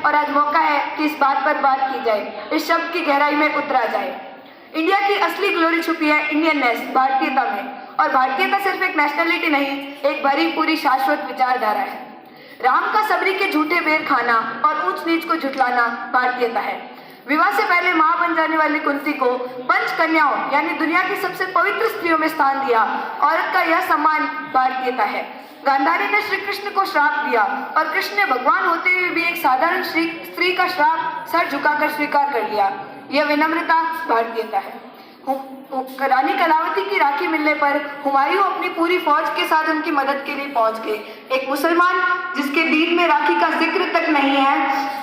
और आज मौका है कि इस बात पर बात की जाए, इस शब्द की गहराई में उतरा जाए। इंडिया की असली ग्लोरी छुपी है इंडियननेस, भारतीयता में, और भारतीयता सिर्फ एक नेशनलिटी नहीं, एक भरी पूरी शाश्वत विचारधारा है। राम का सबरी के झूठे बेर खाना और ऊंच नीच को झुठलाना भारतीयता है। विवाह से पहले मां बन जाने वाली कुंती को पंच कन्याओं यानी दुनिया की सबसे पवित्र स्त्रियों में स्थान दिया। औरत का यह सम्मान भारतीयता है। गांधारी ने श्री कृष्ण को श्राप दिया और कृष्ण ने भगवान होते हुए भी एक साधारण स्त्री का श्राप सर झुकाकर स्वीकार कर लिया। यह विनम्रता भारतीयता है। रानी कलावती की राखी मिलने पर हुमायूं अपनी पूरी फौज के साथ उनकी मदद के लिए पहुंच गए। एक मुसलमान जिसके दीन में राखी का जिक्र तक नहीं है,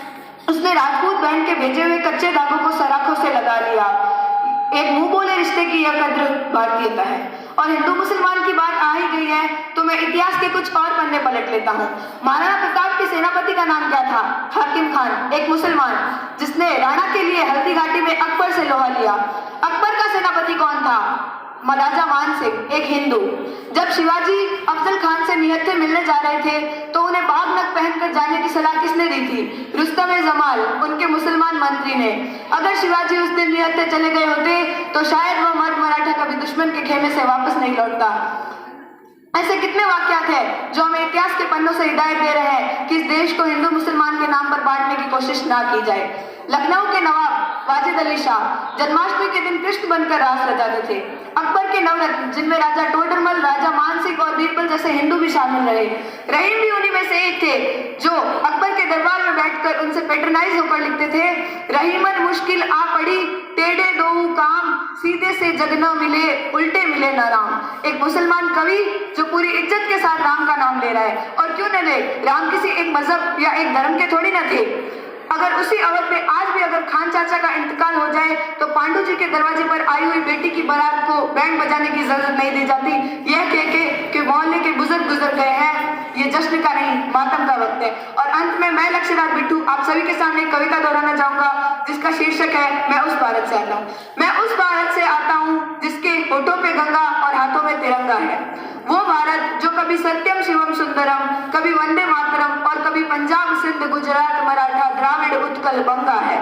उसने राजपूत बहन के भेजे हुए कच्चे धागों को सराखों से लगा लिया। एक मुंह बोले रिश्ते की यह कद्र भारतीयता है। और हिंदू मुसलमान की बात आ ही गई है तो मैं इतिहास के कुछ और पन्ने पलट लेता हूँ। महाराणा प्रताप के सेनापति का नाम क्या था? हाकिम खान, एक मुसलमान जिसने राणा के लिए हल्दी घाटी में अकबर से लोहा लिया। अकबर का सेनापति कौन था? राजा मान सिंह, एक हिंदू। जब शिवाजी अफजल खान से निहत्थे मिलने जा रहे थे तो उन्हें बाग नग पहनकर जाने की सलाह किसने दी थी? रुस्तम-ए-जमाल, उनके मुसलमान मंत्री ने। अगर शिवाजी उस दिन निहत्थे चले गए होते तो शायद वह मर्द मराठा कभी दुश्मन के खेमे से वापस नहीं लौटता। ऐसे कितने वाकयात हैं जो हमें इतिहास के पन्नों से हिदायत दे रहे हैं कि इस देश को हिंदू मुसलमान के नाम पर बांटने की कोशिश ना की जाए। लखनऊ के नवाब वाजिद अली शाह जन्माष्टमी के दिन कृष्ण बनकर रास रचाते थे। अकबर के नवरत्न जिनमें राजा टोडरमल, राजा मानसिंह और बीरबल जैसे हिंदू भी शामिल रहे। रहीम भी उन्हीं में से एक थे जो अकबर के दरबार में बैठकर उनसे पैट्रनाइज होकर लिखते थे, रहीमन मुश्किल आ पड़ी, टेढ़े दोऊ काम, सीधे से जग न मिले, उल्टे मिले न राम। एक मुसलमान कवि जो पूरी इज्जत के साथ राम का नाम ले रहा है। और क्यों न ले, राम किसी एक मजहब या एक धर्म के थोड़ी न थे। अगर उसी अवध में आज भी अगर खान चाचा का इंतकाल हो जाए तो पांडु जी के दरवाजे पर आई हुई बेटी की बारात को बैंड बजाने की इजाजत नहीं दी जाती, यह कह के कि मोहल्ले के बुजुर्ग गुजर गए हैं। ये जश्न का नहीं, मातम का वक्त है। और अंत में मैं लक्ष्यराज बिट्टू आप सभी के सामने एक कविता दोहराना चाहूंगा जिसका शीर्षक है मैं उस भारत से आता हूँ। मैं उस भारत से आता हूँ जिसके होठों पे गंगा और हाथों में तिरंगा है। वो भारत जो कभी सत्यम शिवम सुंदरम, कभी वंदे मातरम और कभी पंजाब सिंध गुजरात मराठा द्राविड़ उत्कल बंगा है।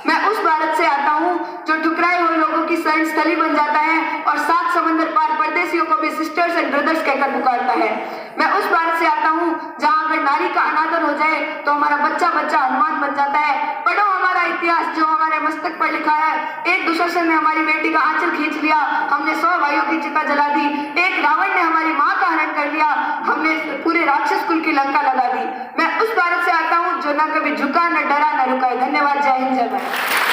मैं उस भारत से आता हूँ जो ठुकराए हुए लोगों की शरण स्थली बन जाता है और 7 समंदर पार परदेशियों को भी सिस्टर्स एंड ब्रदर्स कहकर पुकारता है। मैं उस भारत से आता हूँ जहाँ अगर नारी का अनादर हो जाए तो हमारा बच्चा बच्चा हनुमान बन जाता है। पढ़ो हमारा इतिहास जो हमारे मस्तक पर लिखा है। एक दुशासन ने हमारी बेटी का आंचल खींच लिया, हमने 100 भाइयों की चिता जला दी। एक रावण ने हमारी माँ का हरण कर लिया, हमने पूरे राक्षस कुल की लंका लगा दी। मैं उस भारत से आता हूँ जो न कभी झुका, न डरा, न रुका। धन्यवाद। जय हिंद, जय भारत।